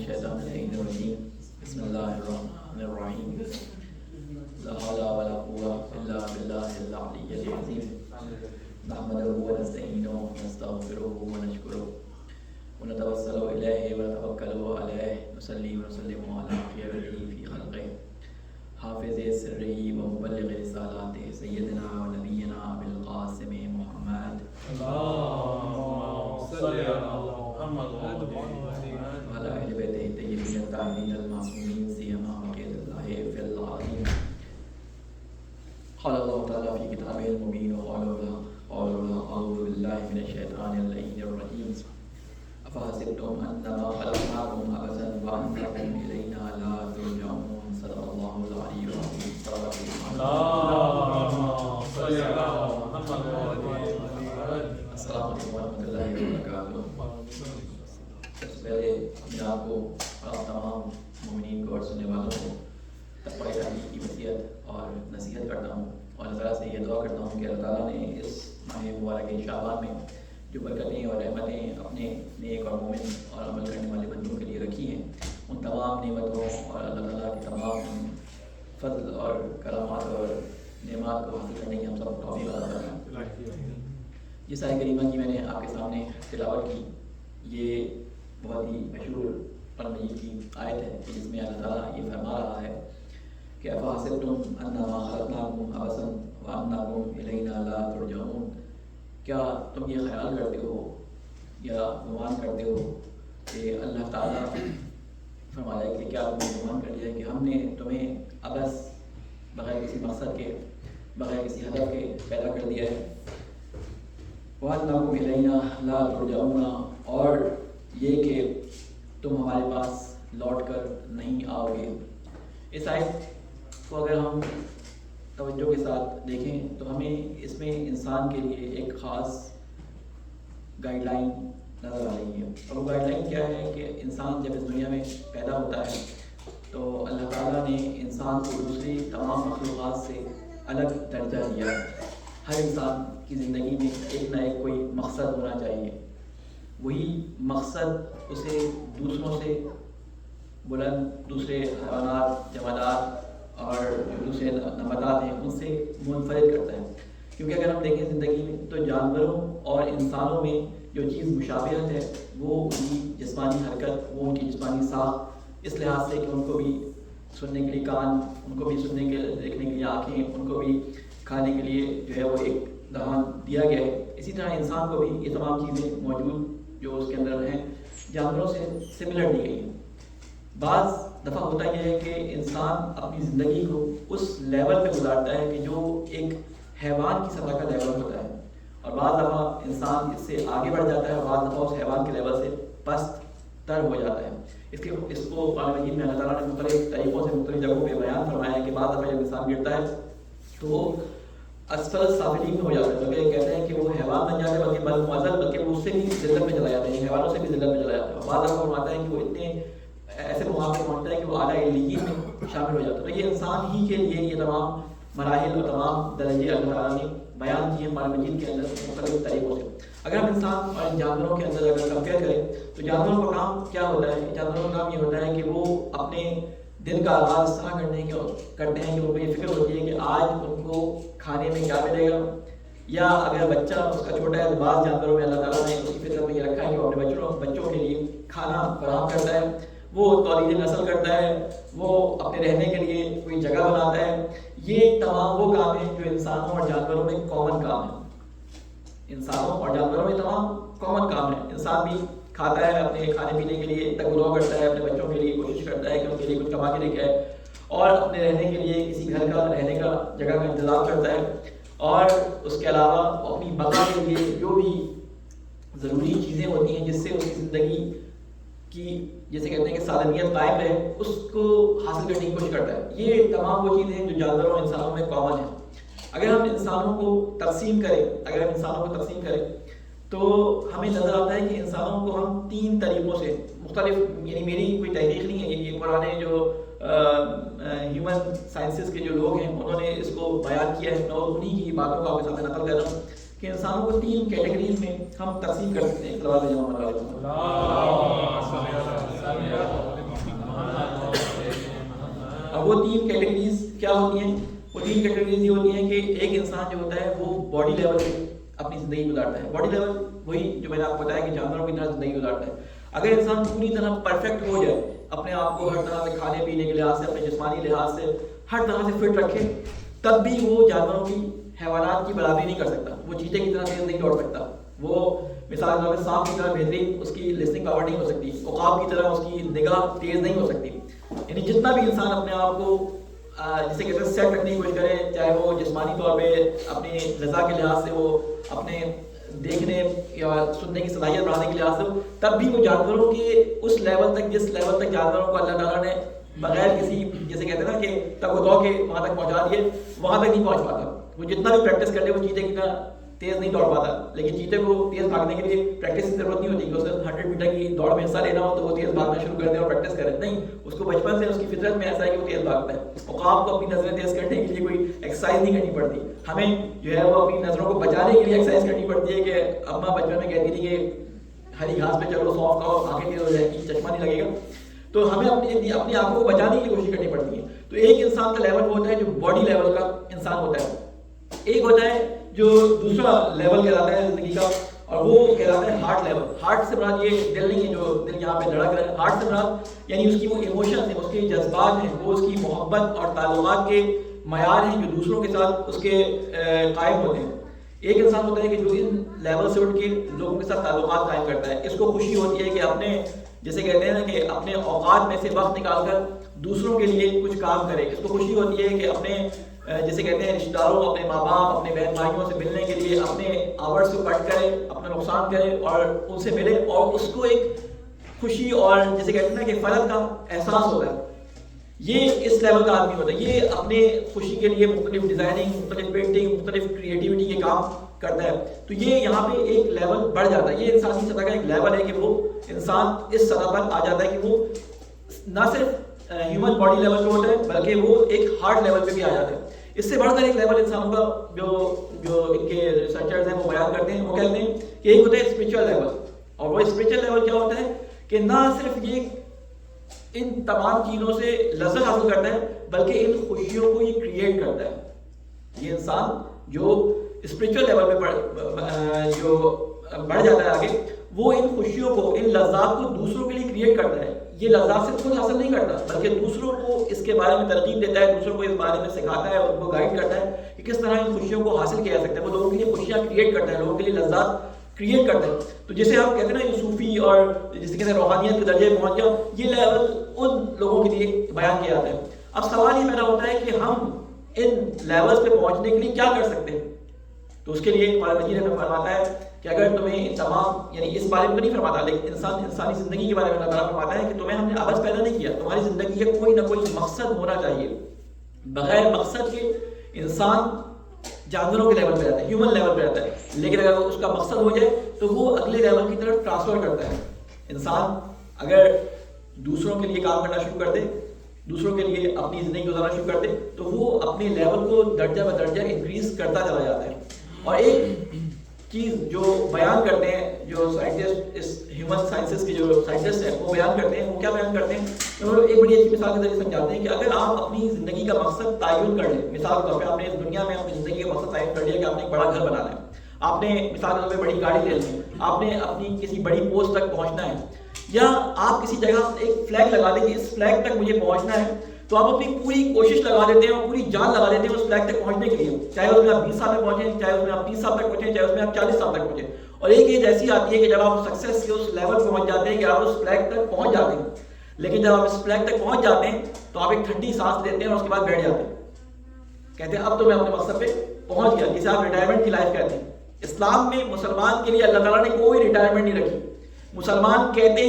الشیطان الرجیم بسم اللہ الرحمن الرحیم لا حول ولا قوة الا باللہ العلی العظیم نحمدہ ونستعینہ ونستغفرہ ونشکرہ ونتوسل الیہ ونتوکل علیہ نصلی ونسلم علی خیرہ فی خلقہ حافظ سرہ ومبلغ رسالاتہ سیدنا ونبینا ابی القاسم محمد اللهم صل على محمد وعلى اہل بیتہ الطیبین الطاہرین المعصومین سیما بقیۃ اللہ فی العظیم قال اللہ تعالیٰ فی کتابہ المبین وقال اعوذ باللہ من الشیطان اللعین الرجیم افحسبتم انما خلقناکم عبثا وانکم الینا لا ترجعون صدق اللہ العلی العظیم اللهم صل على محمد السلام علیکم ورحمۃ اللہ وبرکاتہ۔ سب سے پہلے اپنے آپ کو اور تمام مومنین کو اور سننے والوں کو تقوی الہی کی وصیت اور نصیحت کرتا ہوں اور اللہ تعالیٰ سے یہ دعا کرتا ہوں کہ اللہ تعالیٰ نے اس ماہ مبارک شعبان میں جو برکتیں اور رحمتیں اپنے نیک اور مومن اور عمل کرنے والے بندوں کے لیے رکھی ہیں، ان تمام نعمتوں اور اللہ تعالیٰ کی تمام فضل اور کرامات اور نعمات کو حاصل کرنے کی ہم سب توفیق عطا فرمائے۔ جس آیت کریمہ کی میں نے آپ کے سامنے تلاوت کی، یہ بہت ہی مشہور قرآن مجید کی آیت ہے جس میں اللہ تعالیٰ یہ فرما رہا ہے کہ افحسبتم انما خلقناکم عبثا وانکم الینا لا ترجعون، کیا تم یہ خیال کرتے ہو یا گمان کرتے ہو کہ اللہ تعالیٰ فرمایا کہ کیا تم نے گمان کر لیا کہ ہم نے تمہیں عبث بغیر کسی مقصد کے بغیر کسی ہدف کے پیدا کر دیا ہے، وَأَنَّكُمْ إِلَيْنَا لَا تُرْجَعُونَ، اور یہ کہ تم ہمارے پاس لوٹ کر نہیں آؤ گے۔ اس آیت کو اگر ہم توجہ کے ساتھ دیکھیں تو ہمیں اس میں انسان کے لیے ایک خاص گائیڈ لائن نظر آ رہی ہے، اور وہ گائیڈ لائن کیا ہے کہ انسان جب اس دنیا میں پیدا ہوتا ہے تو اللہ تعالیٰ نے انسان کو دوسری تمام مخلوقات سے الگ درجہ دیا ہے۔ ہر انسان کی زندگی میں ایک نہ ایک کوئی مقصد ہونا چاہیے، وہی مقصد اسے دوسروں سے بلند، دوسرے حیوانات، جمادات اور جو دوسرے نباتات ہیں ان سے منفرد کرتا ہے۔ کیونکہ اگر ہم دیکھیں زندگی میں تو جانوروں اور انسانوں میں جو چیز مشابہت ہے وہ ان کی جسمانی حرکت، وہ ان کی جسمانی ساخت، اس لحاظ سے کہ ان کو بھی سننے کے لیے کان، ان کو بھی سننے کے دیکھنے کے لیے آنکھیں، ان کو بھی کھانے کے لیے جو ہے وہ ایک دہان دیا گیا ہے، اسی طرح انسان کو بھی یہ تمام چیزیں موجود جو اس کے اندر ہیں جانوروں سے سملر دی گئی ہیں۔ بعض دفعہ ہوتا یہ ہے کہ انسان اپنی زندگی کو اس لیول پہ گزارتا ہے کہ جو ایک حیوان کی سطح کا لیول ہوتا ہے، اور بعض دفعہ انسان اس سے آگے بڑھ جاتا ہے اور بعض دفعہ اس حیوان کے لیول سے پست تر ہو جاتا ہے۔ اس کو قرآن مجید میں اللہ تعالیٰ نے مختلف طریقوں سے مختلف جگہوں پہ بیان فرمایا ہے کہ بعض دفعہ جب انسان گرتا ہے تو وہ اسفل سافلین میں ہو جاتا ہے، بلکہ کہتے ہیں کہ وہ حیوان بن جاتے ہیں، بلکہ بل معذل، بلکہ وہ اس سے بھی ذلت میں چلا جاتے ہیں، حیوانوں سے بھی ذلت میں چلا جاتا ہے۔ بعض دفعہ فرماتا ہے کہ وہ اتنے ایسے مقام پہ پہنچتا ہے کہ وہ اعلیٰ علیین میں شامل ہو جاتا ہے۔ تو یہ انسان ہی کے لیے یہ تمام مراحل اور تمام درجے اللہ تعالیٰ نے بیان کیے قرآن مجید کے اندر مختلف طریقوں سے۔ اگر ہم انسان اور جانوروں کے اندر اگر کمپیئر کریں تو جانوروں کا کام کیا ہوتا ہے؟ جانوروں کا کام یہ ہوتا ہے کہ وہ اپنے دن کا آغاز اس طرح کرتے ہیں کہ ان کو یہ فکر ہوتی ہے کہ آج ان کو کھانے میں کیا ملے گا، یا اگر بچہ اس کا چھوٹا ہے تو بعض جانوروں میں اللہ تعالیٰ نے اس کی فطرت میں یہ رکھا ہے کہ وہ اپنے بچوں کے لیے کھانا فراہم کرتا ہے، وہ تولید نسل کرتا ہے، وہ اپنے رہنے کے لیے کوئی جگہ بناتا ہے۔ یہ تمام وہ کام ہیں جو انسانوں اور جانوروں میں کامن کام ہیں، انسانوں اور جانوروں میں تمام کامن کام ہیں۔ انسان بھی کھاتا ہے، اپنے کھانے پینے کے لیے تگ و دو کرتا ہے، اپنے بچوں کے لیے کوشش کرتا ہے کہ ان کے لیے کچھ کما کے لے کے آئے، اور اپنے رہنے کے لیے کسی گھر کا رہنے کا جگہ کا انتظام کرتا ہے، اور اس کے علاوہ اپنی بقا کے لیے جو بھی ضروری چیزیں ہوتی ہیں جس سے اس کی زندگی کی جیسے کہتے ہیں کہ سالمیت قائم رہے، اس کو حاصل کرنے کی کوشش کرتا ہے۔ یہ تمام وہ چیزیں جو جانوروں اور انسانوں میں کامن ہیں۔ اگر ہم انسانوں کو تقسیم کریں تو ہمیں نظر آتا ہے کہ انسانوں کو ہم تین طریقوں سے مختلف، یعنی میری کوئی تحقیق نہیں ہے، یہ پرانے جو ہیومن سائنسز کے جو لوگ ہیں انہوں نے اس کو بیان کیا ہے، اور انہی کی باتوں کو آپ کے سامنے نقل کر رہا ہوں کہ انسانوں کو تین کیٹیگریز میں ہم تقسیم کر سکتے ہیں۔ وہ 3 کیٹیگریز کیا ہوتی ہیں؟ وہ 3 کیٹیگریز یہ ہوتی ہیں کہ ایک انسان جو ہوتا ہے وہ باڈی لیول پہ اپنی زندگی گزارتا ہے. باڈی لیول وہی جو میں نے آپ کو بتایا کہ جانوروں کی طرح زندگی گزارتا ہے. اگر انسان پوری طرح پرفیکٹ ہو جائے، اپنے آپ کو ہر طرح سے کھانے پینے کے لحاظ سے، اپنے جسمانی لحاظ سے ہر طرح سے فٹ رکھے، تب بھی وہ جانوروں کی، حیوانات کی برابری نہیں کر سکتا. وہ چیتے کی طرح تیز نہیں دوڑ سکتا. وہ مثال کے طور پہ سانپ کی طرح بہترین اس کی لسننگ پاور نہیں ہو سکتی. عقاب کی طرح اس کی نگاہ تیز نہیں ہو سکتی. یعنی جتنا بھی انسان اپنے آپ کو جسے کہتے ہیں سیٹ رکھنے کی کوشش کرے، چاہے وہ جسمانی طور پہ اپنی غذا کے لحاظ سے ہو، اپنے دیکھنے یا سننے کی صلاحیت بڑھانے کے لحاظ سے ہو، تب بھی وہ جانوروں کے اس لیول تک، جس لیول تک جانوروں کو اللہ تعالیٰ نے بغیر کسی، جیسے کہتے ہیں نا کہ تگ و دو کے وہاں تک پہنچا دیے، وہاں تک نہیں پہنچ پاتا. وہ جتنا بھی پریکٹس کر لے وہ چیتے کی طرح تیز نہیں دوڑ پاتا. لیکن چیتے کو تیز بھاگنے کے لیے پریکٹس کی ضرورت نہیں ہوتی کہ اسے 100 میٹر کی دوڑ میں حصہ لینا ہو تو وہ تیز بھاگنا شروع کر دے اور پریکٹس کرے. نہیں، اس کو بچپن سے اس کی فطرت میں ایسا ہے کہ وہ تیز بھاگتا ہے. عقاب کو اپنی نظریں تیز کرنے کے لیے کوئی ایکسرسائز نہیں کرنی پڑتی. ہمیں جو ہے وہ اپنی نظروں کو بچانے کے لیے ایکسرسائز کرنی پڑتی ہے کہ اماں بچپن میں کہتی تھی کہ ہری گھاس پہ چلو، سونف کھاؤ، آنکھیں تیز ہو جائیں گی، چشمہ نہیں لگے گا. تو ہمیں اپنی آنکھوں کو بچانے کی کوشش کرنی پڑتی ہے. تو ایک انسان کا لیول وہ ہوتا ہے جو باڈی لیول کا انسان ہوتا ہے. ایک ہوتا ہے جو دوسرا لیول کہلاتا ہے زندگی کا، اور وہ کہلاتا ہے ہارٹ لیول. ہارٹ سے مراد یہ دل نہیں ہے جو دل یہاں پہ دھڑک رہا ہے. ہارٹ سے مراد یعنی اس کی وہ ایموشنز ہیں، اس کے جذبات ہیں، وہ اس کی محبت اور تعلقات کے معیار ہیں جو دوسروں کے ساتھ اس کے قائم ہوتے ہیں. ایک انسان ہوتا ہے کہ جو ان لیول سے اٹھ کے لوگوں کے ساتھ تعلقات قائم کرتا ہے. اس کو خوشی ہوتی ہے کہ اپنے، جیسے کہتے ہیں نا کہ اپنے اوقات میں سے وقت نکال کر دوسروں کے لیے کچھ کام کرے. اس کو خوشی ہوتی ہے کہ اپنے، جیسے کہتے ہیں رشتہ داروں، اپنے ماں باپ، اپنے بہن بھائیوں سے ملنے کے لیے اپنے آورز کو کٹ کرے، اپنا نقصان کرے اور ان سے ملے، اور اس کو ایک خوشی اور جیسے کہتے ہیں نا کہ فرق کا احساس ہوتا ہے. یہ اس لیول کا آدمی ہوتا ہے. یہ اپنے خوشی کے لیے مختلف ڈیزائننگ، مختلف پینٹنگ، مختلف کریٹیوٹی کے کام کرتا ہے. تو یہ یہاں پہ ایک لیول بڑھ جاتا ہے. یہ انسانی سطح کا ایک لیول ہے کہ وہ انسان اس سطح پر آ جاتا ہے کہ وہ نہ صرف ہیومن باڈی لیول پہ ہوتا ہے بلکہ وہ ایک ہارٹ لیول پہ بھی آ جاتا ہے. اس سے بڑھ کر ایک لیول انسانوں کا جو ان کے ریسرچرز ہیں وہ بیان کرتے ہیں، وہ کہتے ہیں کہ ایک ہوتا ہے اسپرچل لیول. اور وہ اسپرچل لیول کیا ہوتا ہے کہ نہ صرف یہ ان تمام چیزوں سے لذت حاصل کرتا ہے بلکہ ان خوشیوں کو یہ کریٹ کرتا ہے. یہ انسان جو اسپرچل لیول پہ جو بڑھ جاتا ہے آگے، وہ ان خوشیوں کو، ان لذات کو دوسروں کے لیے کریٹ کرتا ہے. یہ لذات صرف خود حاصل نہیں کرتا بلکہ دوسروں کو اس کے بارے میں ترغیب دیتا ہے، دوسروں کو اس بارے میں سکھاتا ہے، ان کو گائیڈ کرتا ہے کہ کس طرح ان خوشیوں کو حاصل کیا جا سکتا ہے. وہ لوگوں کے لیے خوشیاں کریٹ کرتا ہے، لوگوں کے لیے لذات کریٹ کرتا ہے. تو جسے ہم کہتے ہیں نا یہ صوفی اور جسے کہتے ہیں روحانیت کے درجے میں پہنچ جاؤ، یہ لیول ان لوگوں کے لیے بیان کیا جاتا ہے. اب سوال یہ پیدا ہوتا ہے کہ ہم ان لیولز پہ پہنچنے کے لیے کیا کر سکتے ہیں. تو اس کے لیے قرآن مجید ہمیں فرماتا ہے کہ اگر تمہیں تمام، یعنی اس بارے میں تو نہیں فرماتا لیکن انسانی زندگی کے بارے میں اللہ تعالیٰ فرماتا ہے کہ تمہیں ہم نے عبث پیدا نہیں کیا. تمہاری زندگی کا کوئی نہ کوئی مقصد ہونا چاہیے. بغیر مقصد کے انسان جانوروں کے لیول پہ رہتا ہے، ہیومن لیول پہ رہتا ہے. لیکن اگر اس کا مقصد ہو جائے تو وہ اگلے لیول کی طرف ٹرانسفر کرتا ہے. انسان اگر دوسروں کے لیے کام کرنا شروع کر دے، دوسروں کے لیے اپنی زندگی گزارنا شروع کر دے تو وہ اپنے لیول کو درجہ بدرجہ انکریز کرتا چلا جاتا ہے. اور ایک چیز جو بیان کرتے ہیں جو سائنٹسٹ، اس ہیومن سائنسز کے جو سائنٹسٹ ہیں وہ بیان کرتے ہیں، وہ کیا بیان کرتے ہیں؟ ایک بڑی اچھی مثال کے ذریعے سمجھاتے ہیں کہ اگر آپ اپنی زندگی کا مقصد تعین کر لیں، مثال کے طور پہ آپ نے اس دنیا میں اپنی زندگی کا مقصد تعین کر لیا کہ آپ نے ایک بڑا گھر بنانا ہے، آپ نے مثال کے طور پہ بڑی گاڑی لے لی، آپ نے اپنی کسی بڑی پوسٹ تک پہنچنا ہے، یا آپ کسی جگہ ایک فلیگ لگا دیں کہ اس فلیگ تک مجھے پہنچنا ہے، تو آپ اپنی پوری کوشش لگا دیتے ہیں اور پوری جان لگا دیتے ہیں اس فلیگ تک پہنچنے کے لیے، چاہے اس میں آپ 20 سال میں پہنچیں، چاہے اس میں آپ 30 سال تک پہنچیں، چاہے اس میں آپ 40 سال تک پہنچیں. اور ایک ایج ایسی آتی ہے کہ جب آپ سکسیس کے اس لیول پہ پہنچ جاتے ہیں کہ آپ اس فلیگ تک پہنچ جاتے ہیں، لیکن جب آپ اس فلیگ تک پہنچ جاتے ہیں تو آپ ایک ٹھنڈی سانس لیتے ہیں اور اس کے بعد بیٹھ جاتے ہیں. کہتے ہیں اب تو میں اپنے مقصد پہ پہنچ گیا، جسے آپ ریٹائرمنٹ کی لائف کہتے ہیں. اسلام میں مسلمان کے لیے اللہ تعالیٰ نے کوئی ریٹائرمنٹ نہیں رکھی. مسلمان کہتے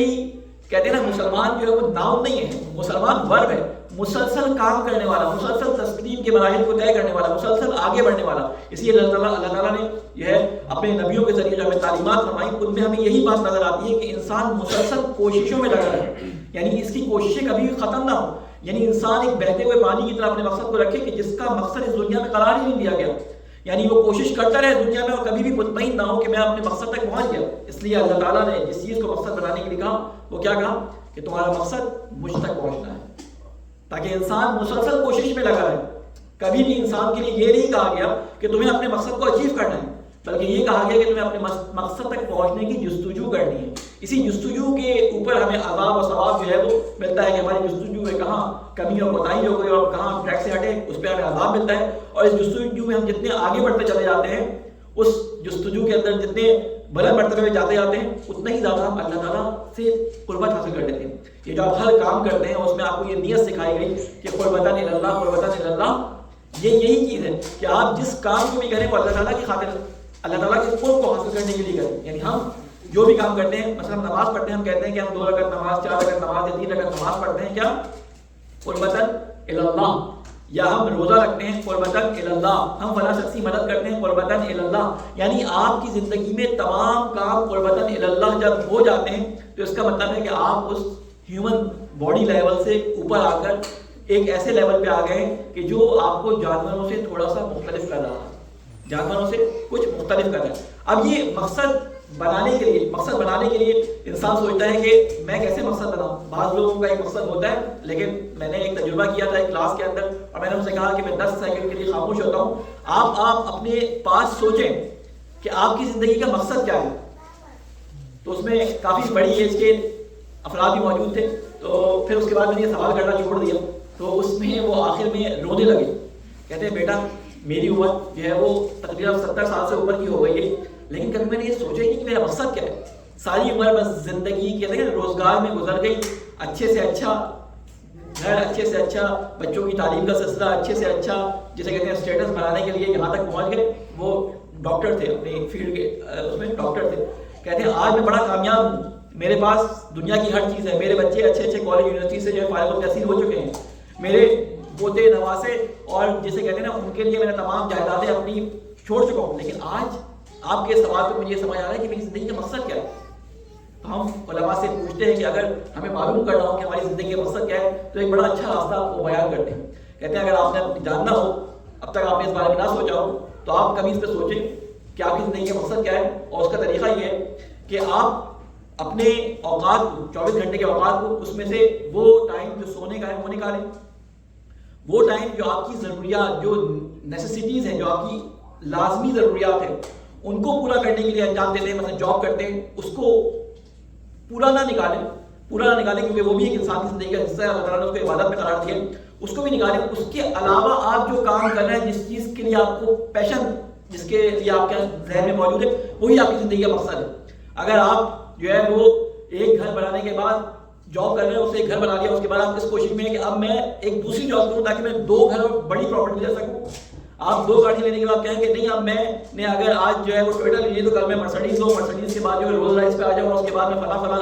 ہیں نا، مسلمان جو ہے وہ ناؤن نہیں ہے، مسلمان ورب ہے، مسلسل کام کرنے والا، مسلسل تسلیم کے مراحل کو طے کرنے والا، مسلسل آگے بڑھنے والا. اس لیے اللہ تعالیٰ نے یہ ہے اپنے نبیوں کے ذریعے جو ہمیں تعلیمات فرمائی، ان میں ہمیں یہی بات نظر آتی ہے کہ انسان مسلسل کوششوں میں لگا رہے، یعنی اس کی کوششیں کبھی بھی ختم نہ ہو. یعنی انسان ایک بہتے ہوئے پانی کی طرح اپنے مقصد کو رکھے کہ جس کا مقصد اس دنیا میں قرار ہی نہیں دیا گیا، یعنی وہ کوشش کرتا رہے دنیا میں اور کبھی بھی مطمئن نہ ہو کہ میں اپنے مقصد تک پہنچ گیا. اس لیے اللہ تعالیٰ نے جس چیز کو مقصد بنانے کے لیے کہا وہ کیا کہا کہ تمہارا مقصد مجھ تک پہنچنا ہے. تاکہ انسان مسلسل کوشش میں لگا رہے. کبھی بھی انسان کے لیے یہ نہیں کہا گیا کہ تمہیں اپنے مقصد کو اچیو کرنا ہے، بلکہ یہ کہا گیا کہ تمہیں اپنے مقصد تک پہنچنے کی جستجو کرنی ہے. اسی جستجو کے اوپر ہمیں عذاب و ثواب جو ہے وہ ملتا ہے کہ ہماری جستجو میں کہاں کمی اور کوتاہی ہو گئی اور کہاں ٹریک سے ہٹے، اس پہ ہمیں عذاب ملتا ہے. اور اس جستجو میں ہم جتنے آگے بڑھتے چلے جاتے ہیں، اس جستجو کے اندر جتنے بلند مرتبے میں جاتے جاتے ہیں، اتنا ہی زیادہ ہم اللہ تعالیٰ سے قربت حاصل کر لیتے ہیں. یہ جو آپ ہر کام کرتے ہیں اس میں آپ کو یہ نیت سکھائی گئی کہ قربتاً الی اللہ، قربتاً الی اللہ. یہی چیز ہے کہ آپ جس کام کو بھی کریں وہ اللہ تعالیٰ کی خاطر، اللہ تعالیٰ کے قرب کو حاصل کرنے کے لیے کریں. یعنی ہم جو بھی کام کرتے ہیں، مثلا ہم نماز پڑھتے ہیں، ہم کہتے ہیں کہ ہم 2 رکعت نماز، 4 رکعت نماز یا 3 رکعت نماز پڑھتے ہیں، کیا قربتاً الی اللہ. یا ہم روزہ رکھتے ہیں قربتاً الی اللہ، ہم فلاں شخص کی مدد کرتے ہیں قربتاً الی اللہ. یعنی آپ کی زندگی میں تمام کام قربتاً الی اللہ جب ہو جاتے ہیں تو اس کا مطلب ہے کہ آپ اس ہیومن باڈی لیول سے اوپر آ کر ایک ایسے لیول پہ آ گئے ہیں کہ جو آپ کو جانوروں سے تھوڑا سا مختلف کر رہا ہے، جانوروں سے کچھ مختلف کر رہا ہے. اب یہ مقصد بنانے کے لیے انسان سوچتا ہے کہ میں کیسے مقصد بناؤں. بعض لوگوں کا ایک مقصد ہوتا ہے، لیکن میں نے ایک تجربہ کیا تھا ایک کلاس کے اندر، اور میں نے ان سے کہا کہ میں 10 سیکنڈ کے لیے خاموش ہوتا ہوں. آپ اپنے پاس سوچیں کہ آپ کی زندگی کا مقصد کیا ہے. تو اس میں کافی بڑی ایج کے افراد بھی موجود تھے. تو پھر اس کے بعد میں نے یہ سوال کرنا چھوڑ دیا. تو اس میں وہ آخر میں رونے لگے. کہتے ہیں بیٹا میری عمر جو ہے وہ تقریباً 70 سال سے اوپر کی ہو گئی ہے، لیکن کبھی میں نے یہ سوچا ہی نہیں کہ میرا مقصد کیا ہے. ساری عمر بس زندگی کے روزگار میں گزر گئی، اچھے سے اچھا گھر، اچھے سے اچھا بچوں کی تعلیم کا سلسلہ، اچھے سے اچھا جسے کہتے ہیں اسٹیٹس بنانے کے لیے یہاں تک پہنچ گئے. وہ ڈاکٹر تھے، اپنی فیلڈ کے اس میں ڈاکٹر تھے. کہتے ہیں آج میں بڑا کامیاب ہوں، میرے پاس دنیا کی ہر چیز ہے، میرے بچے اچھے اچھے کالج یونیورسٹی سے جو ہے فارغ التحصیل ہو چکے ہیں، میرے پوتے نواسے اور جسے کہتے ہیں نا ان کے لیے میں نے تمام جائیدادیں اپنی چھوڑ چکا ہوں. لیکن آج آپ کے سوال پہ مجھے یہ سمجھ آ رہا ہے کہ میری زندگی کا مقصد کیا ہے. تو ہم علماء سے پوچھتے ہیں کہ اگر ہمیں معلوم کرنا ہو کہ ہماری زندگی کا مقصد کیا ہے تو ایک بڑا اچھا راستہ وہ بیان کرتے ہیں. کہتے ہیں اگر آپ نے جاننا ہو، اب تک آپ نے اس بارے میں نہ سوچا ہو، تو آپ کبھی اس پہ سوچیں کہ آپ کی زندگی کا مقصد کیا ہے. اور اس کا طریقہ یہ ہے کہ آپ اپنے اوقات کو، 24 گھنٹے کے اوقات کو، اس میں سے وہ ٹائم جو سونے کا ہے وہ نکالیں. وہ ٹائم جو آپ کی ضروریات، جو نیسیسٹیز ہیں، جو آپ کی لازمی ضروریات ہیں، ان کو پورا کرنے کے لیے انجام دیتے ہیں. مثلا جاب کرتے ہیں، اس کو پورا نہ نکالیں کیونکہ وہ بھی ایک انسان کی زندگی کا حصہ ہے. اللہ تعالیٰ نے اس کو عبادت میں قرار دیا، اس کو بھی نکالیں. اس کے علاوہ آپ جو کام کر رہے ہیں، جس چیز کے لیے آپ کو پیشن، جس کے لیے آپ کے ذہن میں موجود ہے، وہی آپ کی زندگی کا مقصد ہے. اگر آپ جو ہے وہ ایک گھر بنانے کے بعد جاب کر رہے ہیں، اسے ایک گھر بنا لیا، اس کے بعد آپ اس کوشش میں ہے کہ اب میں ایک دوسری جاب کروں تاکہ میں 2 گھر اور بڑی پراپرٹی لے سکوں. آپ 2 گاڑی لینے کے بعد کہیں کہ نہیں، اب میں نے اگر آج جو ہے وہ ٹویوٹا لے لی تو کل میں مرسڈیز لوں، مرسڈیز کے بعد جو ہے رولز رائس پہ آ جاؤں، اور اس کے بعد میں فلاں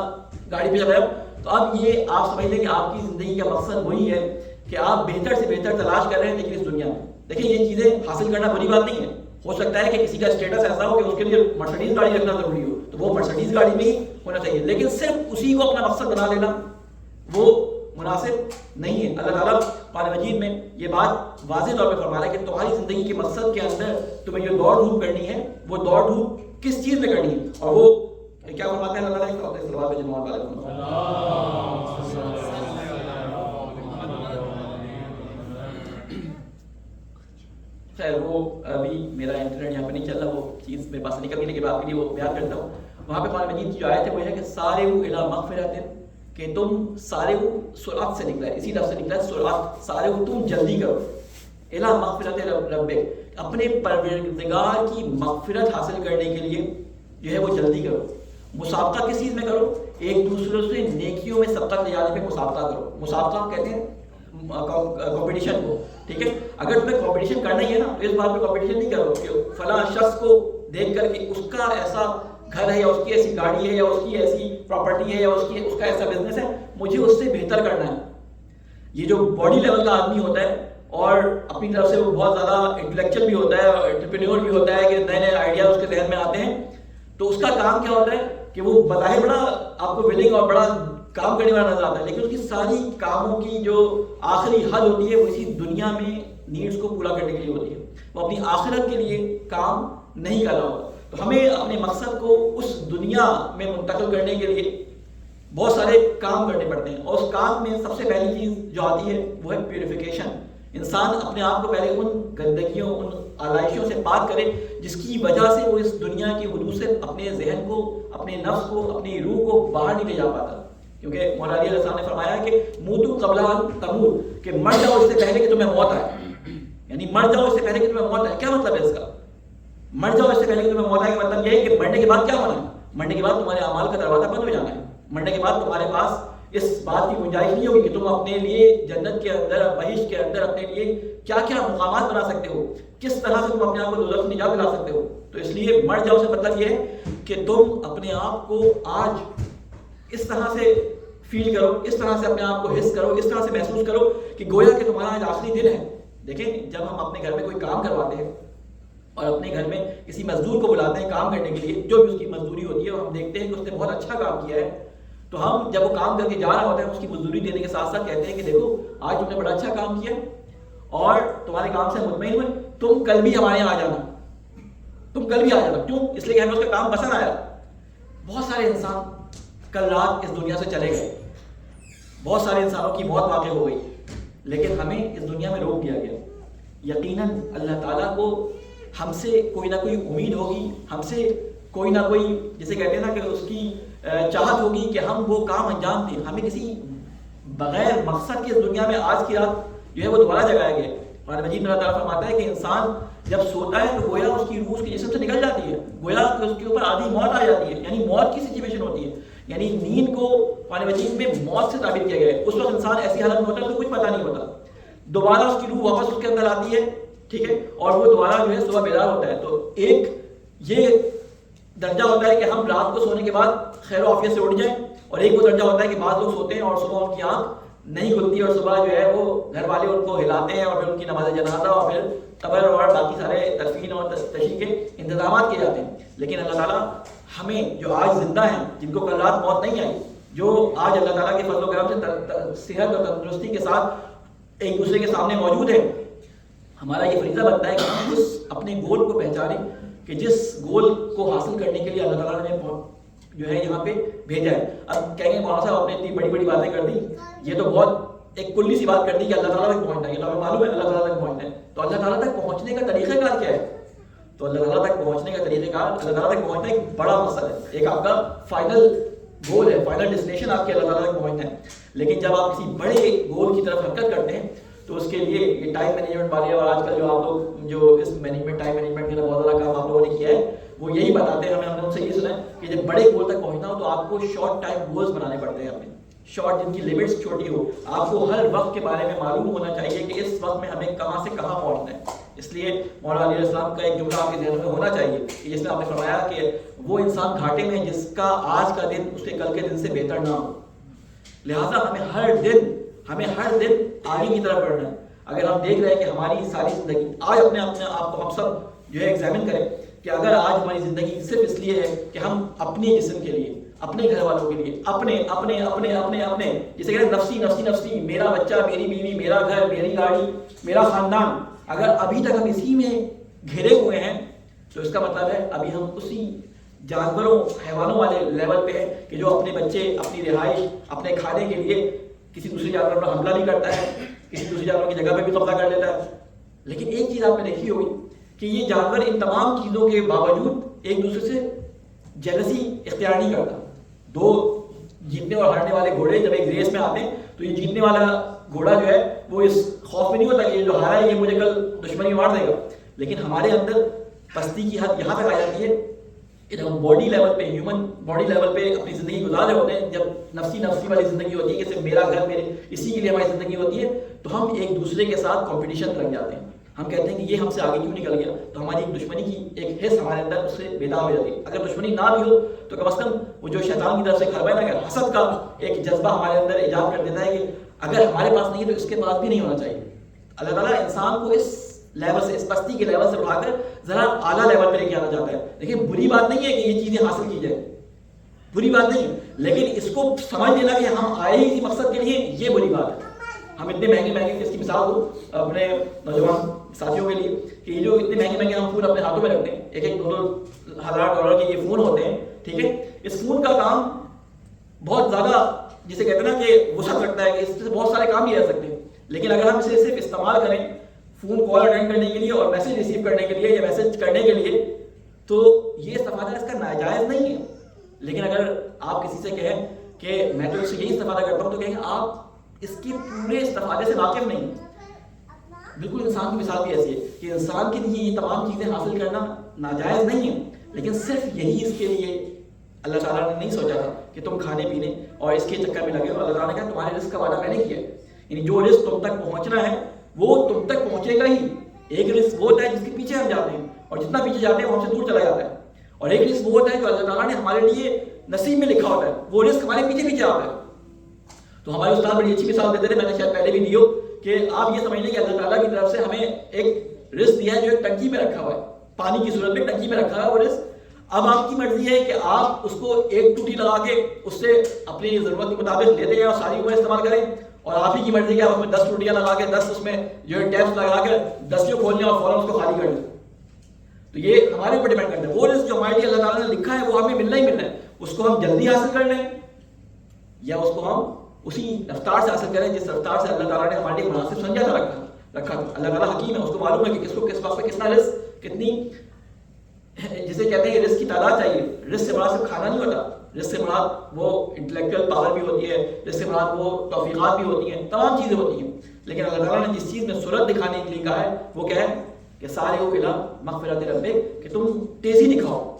گاڑی پہ چلا جاؤں. تو اب یہ آپ سمجھ لیں کہ آپ کی زندگی کا مقصد وہی ہے کہ آپ بہتر سے بہتر تلاش کر رہے ہیں. لیکن اس دنیا میں دیکھیں یہ چیزیں حاصل کرنا بری بات نہیں ہے. ہو سکتا ہے کہ کسی کا اسٹیٹس ایسا ہو کہ اس کے لیے مرسڈیز گاڑی رکھنا ضروری ہو، تو وہ مرسڈیز گاڑی میں ہی ہونا چاہیے. لیکن صرف اسی کو اپنا مقصد بنا لینا وہ مناسب نہیں ہے. اللہ تعالیٰ قرآن مجید میں یہ بات واضح طور پہ فرما رہا ہے کہ تمہاری زندگی کے مقصد کے اندر تمہیں جو دوڑ دھوپ کرنی ہے، وہ دوڑ دھوپ کس چیز میں کرنی ہے. اور وہ کیا فرماتے ہیں اللہ تعالیٰ؟ خیر وہ ابھی میرا انٹرنیٹ یہاں پہ نہیں چل رہا، وہ چیز میرے پاس نکل گئی، لیکن آپ کے لیے وہ بیان کرتا ہوں. وہاں پہ قرآن مجید کی جو آیت ہے وہ ہے کہ سارعوا الی مغفرۃ، کہ تم سارعوا سرعت سے نکلا ہے، اسی لفظ سے نکلا ہے سرعت. سارعوا تم جلدی کرو، الی مغفرۃ ربک، اپنے پروردگار کی مغفرت حاصل کرنے کے لیے جو ہے وہ جلدی کرو. مسابقہ کس چیز میں کرو؟ ایک دوسرے سے نیکیوں میں سبقت لے جانے میں مسابقہ کرو. مسابقہ کہتے ہیں کمپٹیشن کو، ٹھیک ہے. اگر تمہیں کمپٹیشن کرنا ہی ہے نا تو اس بات پہ کمپٹیشن نہیں کرو کہ فلاں شخص کو دیکھ کر کہ اس کا ایسا گھر ہے یا اس کی ایسی گاڑی ہے یا اس کی ایسی پراپرٹی ہے یا اس کا ایسا بزنس ہے، مجھے اس سے بہتر کرنا ہے. یہ جو باڈی لیول کا آدمی ہوتا ہے اور اپنی طرف سے وہ بہت زیادہ انٹلیکچوئل بھی ہوتا ہے اور انٹرپرینیور بھی ہوتا ہے کہ نئے نئے آئیڈیاز اس کے ذہن میں آتے ہیں، تو اس کا کام کیا ہوتا ہے کہ وہ بظاہر بڑا آپ کو ولنگ اور بڑا کام کرنے والا نظر آتا ہے، لیکن اس کی ساری کاموں کی جو آخری حد ہوتی ہے وہ اسی دنیا میں نیڈس کو پورا کرنے کے لیے ہوتی ہے. وہ اپنی آخرت کے لیے کام نہیں کر رہا ہوتا. تو ہمیں اپنے مقصد کو اس دنیا میں منتقل کرنے کے لیے بہت سارے کام کرنے پڑتے ہیں، اور اس کام میں سب سے پہلی چیز جو آتی ہے وہ ہے پیوریفیکیشن. انسان اپنے آپ کو پہلے ان گندگیوں، ان آلائشوں سے پاک کرے جس کی وجہ سے وہ اس دنیا کی حدود سے اپنے ذہن کو، اپنے نفس کو، اپنی روح کو باہر نہیں لے جا پاتا. کیونکہ مولا علی علیہ السلام نے فرمایا کہ موتو قبل ان تموت، کہ مر جاؤ اس سے پہلے کہ تمہیں موت آئے. یعنی مر جاؤ اس سے پہلے کہ تمہیں موت آئے. کیا مطلب ہے اس کا؟ مر جاؤ اس سے پہلے کہ تمہیں موت آئے کا مطلب یہ ہے کہ مرنے کے بعد کیا ہونا ہے؟ مرنے کے بعد تمہارے اعمال کا دروازہ بند ہو جانا ہے. مرنے کے بعد تمہارے پاس اس بات کی گنجائش نہیں ہوگی کہ تم اپنے لیے جنت کے اندر، بہشت کے اندر اپنے لیے کیا کیا مقامات بنا سکتے ہو، کس طرح سے تم اپنے آپ کو دوزخ سے نجات دلا سکتے ہو. تو اس لیے مر جاؤ سے مطلب یہ ہے کہ تم اپنے آپ کو آج اس طرح سے فیل کرو، اس طرح سے اپنے آپ کو حس کرو، اس طرح سے محسوس کرو کہ گویا کہ تمہارا آج آخری دن ہے. دیکھیں جب ہم اپنے گھر میں کوئی کام کرواتے ہیں اور اپنے گھر میں کسی مزدور کو بلاتے ہیں کام کرنے کے لیے، جو بھی اس کی مزدوری ہوتی ہے، اور ہم دیکھتے ہیں کہ اس نے بہت اچھا کام کیا ہے، تو ہم جب وہ کام کر کے جا رہا ہوتا ہے اس کی مزدوری دینے کے ساتھ ساتھ کہتے ہیں کہ دیکھو آج تم نے بڑا اچھا کام کیا اور تمہارے کام سے مطمئن ہوئے، تم کل بھی ہمارے یہاں آ جانا، تم کل بھی آ جانا. کیوں؟ اس لیے کہ ہمیں اس کا کام پسند آیا. بہت سارے انسان کل رات اس دنیا سے چلے گئے، بہت سارے انسانوں کی موت واقع ہو گئی، لیکن ہمیں اس دنیا میں روک دیا گیا. یقیناً اللہ تعالیٰ کو ہم سے کوئی نہ کوئی امید ہوگی، ہم سے کوئی نہ کوئی، جسے کہتے ہیں نا کہ اس کی چاہت ہوگی کہ ہم وہ کام انجام دیں. ہمیں کسی بغیر مقصد کے اس دنیا میں آج کی رات جو ہے وہ دوبارہ جگایا گیا. قرآن مجید میں اللہ تعالیٰ فرماتا ہے کہ انسان جب سوتا ہے تو گویا اس کی روح اس کے جسم سے نکل جاتی ہے، گویا اس کے اوپر آدھی موت آ جاتی ہے، یعنی موت کی سچویشن ہوتی ہے. یعنی نیند کو قرآن مجید میں موت سے تعبیر کیا گیا ہے. اس وقت انسان ایسی حالت میں ہوتا ہے اس کو کچھ پتہ نہیں ہوتا، دوبارہ اس کی روح واپس اس کے اندر آتی ہے، ٹھیک ہے، اور وہ دوبارہ جو ہے صبح بیدار ہوتا ہے. تو ایک یہ درجہ ہوتا ہے کہ ہم رات کو سونے کے بعد خیر و عافیت سے اٹھ جائیں، اور ایک وہ درجہ ہوتا ہے کہ بعض لوگ سوتے ہیں اور صبح ان کی آنکھ نہیں کھلتی اور صبح جو ہے وہ گھر والے ان کو ہلاتے ہیں اور پھر ان کی نماز جنازہ اور پھر قبر اور باقی سارے تدفین اور تشییع کے انتظامات کیے جاتے ہیں. لیکن اللہ تعالیٰ ہمیں جو آج زندہ ہیں، جن کو کل رات موت نہیں آئی، جو آج اللہ تعالیٰ کے فضل و کرم سے صحت اور تندرستی کے ساتھ ایک دوسرے کے سامنے موجود ہے، ہمارا یہ فریضہ بنتا ہے کہ ہم اس اپنے گول کو پہچانیں کہ جس گول کو حاصل کرنے کے لیے اللہ تعالیٰ نے جو ہے یہاں پہ بھیجا ہے. اب کہیں گے مولانا صاحب آپ نے اتنی بڑی بڑی باتیں کر دی، یہ تو بہت ایک کلی سی بات کر دی کہ اللہ تعالیٰ تک پہنچنا ہے. یہ تو ہمیں معلوم ہے اللہ تعالیٰ تک پہنچنا ہے، تو اللہ تعالیٰ تک پہنچنے کا طریقہ کار کیا ہے؟ تو اللہ تعالیٰ تک پہنچنے کا طریقہ کار، اللہ تعالیٰ تک پہنچنا ایک بڑا مقصد ہے، ایک آپ کا فائنل گول ہے، فائنل ڈیسٹینیشن آپ کے اللہ تعالیٰ تک پہنچنا ہے. لیکن جب آپ کسی بڑے گول کی طرف حرکت کرتے ہیں تو اس کے لیے یہ ٹائم مینجمنٹ والے اور آج کل جو آپ لوگ جو اس مینجمنٹ ٹائم مینجمنٹ کے لیے بہت زیادہ کام آپ لوگوں نے کیا ہے، وہ یہی بتاتے ہیں ہم نے ان سے یہ سنا ہے کہ جب بڑے گول تک پہنچنا ہو تو آپ کو شارٹ ٹائم گولز بنانے پڑتے ہیں، اپنے شارٹ جن کی لمٹس چھوٹی ہو. آپ کو ہر وقت کے بارے میں معلوم ہونا چاہیے کہ اس وقت میں ہمیں کہاں سے کہاں پہنچنا ہے. اس لیے مولانا علیہ السلام کا ایک جملہ آپ کے ذہن میں ہونا چاہیے کہ جس میں آپ نے فرمایا کہ وہ انسان گھاٹے میں ہے جس کا آج کا دن اس کے کل کے دن سے بہتر نہ ہو. لہٰذا ہمیں ہر دن آگے کی طرف بڑھنا ہے. اگر ہم دیکھ رہے ہیں کہ ہماری ساری زندگی آج اپنے آپ کو ہم سب جو ہے ایگزامن کریں کہ اگر آج ہماری زندگی صرف اس لیے ہے کہ ہم اپنے جسم کے لیے، اپنے گھر والوں کے لیے، اپنے اپنے اپنے اپنے اپنے جسے کہتے ہیں نفسی نفسی نفسی، میرا بچہ، میری بیوی، میرا گھر، میری گاڑی، میرا خاندان، اگر ابھی تک ہم اسی میں گھرے ہوئے ہیں تو اس کا مطلب ہے ابھی ہم اسی جانوروں حیوانوں والے لیول پہ ہیں کہ جو اپنے بچے، اپنی رہائش، اپنے کھانے کے لیے کسی دوسرے جانور پر حملہ نہیں کرتا ہے، کسی دوسرے جانور کی جگہ پہ بھی قبضہ کر لیتا ہے. لیکن ایک چیز آپ نے دیکھی ہوگی کہ یہ جانور ان تمام چیزوں کے باوجود ایک دوسرے سے جیلسی اختیار نہیں کرتا. دو جیتنے اور ہارنے والے گھوڑے جب ایک ریس میں آتے ہیں تو یہ جیتنے والا گھوڑا جو ہے وہ اس خوف میں نہیں ہوتا کہ یہ جو ہارا ہے یہ مجھے کل دشمنی مار دے گا. لیکن ہمارے اندر پستی کی حد یہاں تک آ جاتی ہے کہ جب ہم باڈی لیول پہ، ہیومن باڈی لیول پہ اپنی زندگی گزار رہے ہوتے ہیں، جب نفسی والی زندگی ہوتی ہے کہ صرف میرا گھر، میرے اسی کے لیے ہماری زندگی ہوتی ہے، تو ہم ایک دوسرے کے ساتھ کمپٹیشن لگ جاتے ہیں. ہم کہتے ہیں کہ یہ ہم سے آگے کیوں نکل گیا، تو ہماری ایک دشمنی کی ایک حص ہمارے اندر اس سے بیدار ہو جاتی ہے. اگر دشمنی نہ بھی ہو تو کم از کم وہ جو شیطان کی طرف سے کھربا ہے نا، حسد کا ایک جذبہ ہمارے اندر ایجاد کر دیتا ہے کہ اگر ہمارے پاس نہیں ہے تو اس کے پاس بھی نہیں ہونا چاہیے. اللہ تعالیٰ انسان کو اس لیول سے، اس پستی کے لیول سے اٹھا کر ذرا اعلیٰ لیول پہ لے کے آنا چاہتا ہے. دیکھیں بری بات نہیں ہے کہ یہ چیزیں حاصل کی جائے، بری بات نہیں ہے، لیکن اس کو سمجھ لینا کہ ہم آئے ہی اسی مقصد کے لیے، یہ بری بات ہے. ہم اتنے مہنگے مہنگے، اس کی مثال دو اپنے نوجوان ساتھیوں کے لیے کہ یہ جو اتنے مہنگے مہنگے ہم فون اپنے ہاتھوں میں رکھتے ہیں، ایک $2,000 کے یہ فون ہوتے ہیں، ٹھیک ہے. اس فون کا کام بہت زیادہ جسے کہتے ہیں نا کہ وسعت رکھتا ہے کہ اس سے بہت سارے کام بھی رہ سکتے ہیں، لیکن اگر ہم اسے صرف استعمال کریں فون کال اٹینڈ کرنے کے لیے اور میسج ریسیو کرنے کے لیے یا میسج کرنے کے لیے، تو یہ استفادہ اس کا ناجائز نہیں ہے. لیکن اگر آپ کسی سے کہیں کہ میں تو اس سے یہی استفادہ کرتا ہوں، تو کہیں گے آپ اس کے پورے استفادے سے واقف نہیں. بالکل انسان کی مثال بھی ایسی ہے کہ انسان کے لیے یہ تمام چیزیں حاصل کرنا ناجائز نہیں ہے، لیکن صرف یہی اس کے لیے اللہ تعالیٰ نے نہیں سوچا تھا کہ تم کھانے پینے اور اس کے چکر میں لگے ہو. اللہ تعالیٰ نے کہا تمہارے رزق کا وعدہ میں نے کیا ہے، یعنی جو رزق تم تک پہنچنا ہے وہ تم تک پہنچے گا ہی. ایک رزق وہ ہوتا ہے جس کے پیچھے ہم جاتے ہیں اور جتنا پیچھے جاتے ہیں وہ ہم سے دور چلا جاتا ہے، اور ایک رزق وہ ہوتا ہے جو اللہ تعالیٰ نے ہمارے لیے نصیب میں لکھا ہوتا ہے، وہ رزق ہمارے پیچھے پیچھے آتا ہے. تو ہمارے استاد بڑی اچھی مثال دیتے تھے، میں نے شاید پہلے بھی دی ہو، کہ آپ یہ سمجھ لیں کہ اللہ تعالیٰ کی طرف سے ہمیں ایک رزق دیا ہے جو ایک ٹنکی میں رکھا ہوا ہے، پانی کی صورت میں ٹنکی میں رکھا ہے وہ رزق. اب آپ کی مرضی ہے کہ آپ اس کو ایک ٹوٹی لگا کے اس سے اپنی ضرورت کے مطابق لیتے جائیں اور ساری عمر استعمال کریں، اور آپ ہی کی مرضی ہے کہ آپ اس میں 10 ٹوٹیاں لگا کے 10 اس میں جو ہے ٹیپس لگا کے 10 کو کھول لیں اور فوراً اس کو خالی کر دیں. تو یہ ہمارے اوپر ڈیپینڈ کرتا ہے. وہ رزق جو ہمارے لیے اللہ تعالیٰ نے لکھا ہے وہ ہمیں ملنا ہی ملنا ہے، اس کو ہم جلدی حاصل کر لیں یا اس کو ہم اسی رفتار سے حاصل کریں جس رفتار سے اللہ تعالیٰ نے ہمارے لیے مناسب سمجھا تھا رکھا. اللہ تعالیٰ حکیم ہے، اس کو معلوم ہے کہ کس کو کس وقت پہ کتنا رزق، کتنی جسے کہتے ہیں رزق کی تعداد چاہیے. رزق سے مراد صرف کھانا نہیں ہوتا، رزق سے مراد وہ انٹلیکچوئل پاور بھی ہوتی ہے، رزق سے مراد وہ توفیقات بھی ہوتی ہیں، تمام چیزیں ہوتی ہیں. لیکن اللہ تعالیٰ نے جس چیز میں صورت دکھانے کے لیے کہا ہے وہ کیا ہے کہ سارے کو الی مغفرت ربک، کہ تم تیزی دکھاؤ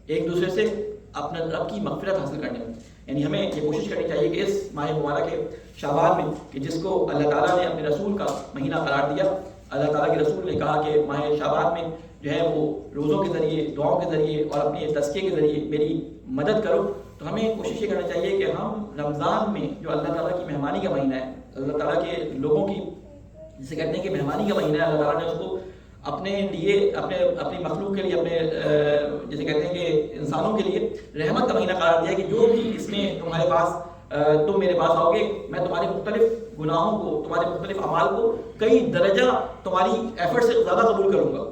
ایک دوسرے سے اپنے رب کی مغفرت حاصل کرنے میں. یعنی ہمیں یہ کوشش کرنی چاہیے کہ اس ماہ مبارک کے شعبان میں، کہ جس کو اللہ تعالیٰ نے اپنے رسول کا مہینہ قرار دیا، اللہ تعالیٰ کے رسول نے کہا کہ ماہ شعبان میں جو ہے وہ روزوں کے ذریعے، دعاؤں کے ذریعے اور اپنے تزکیے کے ذریعے میری مدد کرو. تو ہمیں کوشش یہ کرنا چاہیے کہ ہم رمضان میں جو اللہ تعالیٰ کی مہمانی کا مہینہ ہے، اللہ تعالیٰ کے لوگوں کی جسے کہتے ہیں کہ مہمانی کا مہینہ ہے، اللہ تعالیٰ نے اس کو اپنے لیے اپنی مخلوق کے لیے، اپنے جسے کہتے ہیں کہ انسانوں کے لیے رحمت کا مہینہ قرار دیا ہے کہ جو بھی اس میں تمہارے پاس تم میرے پاس آؤ گے، میں تمہارے مختلف گناہوں کو، تمہارے مختلف اعمال کو کئی درجہ تمہاری ایفرٹ سے زیادہ قبول کروں گا.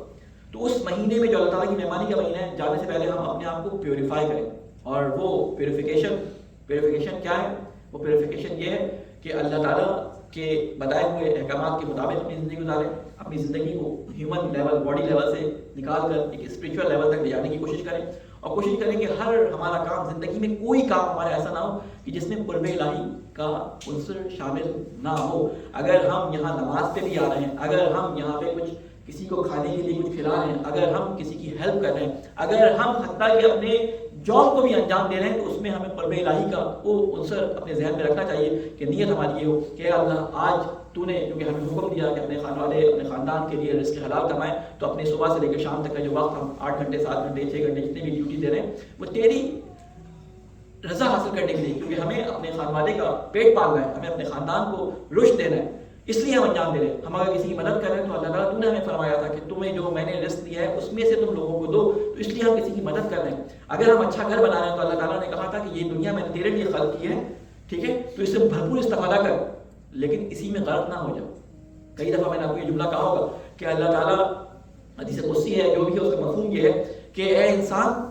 تو اس مہینے میں جو اللہ تعالیٰ کی مہمانی کا مہینہ ہے، جانے سے پہلے ہم اپنے آپ کو پیوریفائی کریں. اور وہ پیوریفیکیشن کیا ہے؟ وہ پیوریفیکیشن یہ ہے کہ اللہ تعالیٰ کے بتائے ہوئے احکامات کے مطابق اپنی زندگی گزاریں، اپنی زندگی کو ہیومن لیول، باڈی لیول سے نکال کر ایک اسپریچول لیول تک لے جانے کی کوشش کریں، اور کوشش کریں کہ ہر ہمارا کام، زندگی میں کوئی کام ہمارا ایسا نہ ہو کہ جس میں قرب الہی کا عنصر شامل نہ ہو. اگر ہم یہاں نماز پہ بھی آ رہے ہیں، اگر ہم یہاں پہ کچھ کسی کو کھانے کے لیے کچھ کھلا رہے ہیں، اگر ہم کسی کی ہیلپ کر رہے ہیں، اگر ہم حتیٰ کہ اپنے جاب کو بھی انجام دے رہے ہیں، تو اس میں ہمیں قرب الہی کا وہ عنصر اپنے ذہن میں رکھنا چاہیے کہ نیت ہماری یہ ہو کہ اللہ آج تو نے کیونکہ ہمیں حکم دیا کہ اپنے اپنے خاندان کے لیے رزق حلال کمائیں، تو اپنے صبح سے لے کر شام تک کا جو وقت ہم 8 گھنٹے 7 گھنٹے 6 گھنٹے جتنے بھی ڈیوٹی دے رہے ہیں، وہ تیری رضا حاصل کرنے کے لیے، کیونکہ ہمیں اپنے خاندان کا پیٹ پالنا ہے، ہمیں اپنے خاندان کو رشد دینا ہے، اس لیے ہم انجام دے رہے ہیں. ہم اگر کسی کی مدد کر رہے ہیں تو اللہ تعالیٰ تو نے ہمیں فرمایا تھا کہ تمہیں جو میں نے رزق دیا ہے اس میں سے تم لوگوں کو دو، تو اس لیے ہم کسی کی مدد کر رہے ہیں. اگر ہم اچھا گھر بنا رہے ہیں تو اللہ تعالیٰ نے کہا تھا کہ یہ دنیا میں نے تیرے لیے خلق کی ہے، ٹھیک ہے، تو اس سے بھرپور استفادہ کر، لیکن اسی میں غرق نہ ہو جاؤ. کئی دفعہ میں نے آپ کو یہ جملہ کہا ہوگا کہ اللہ تعالیٰ حدیث قدسی ہے جو بھی ہے اس کا مفہوم یہ ہے کہ اے انسان،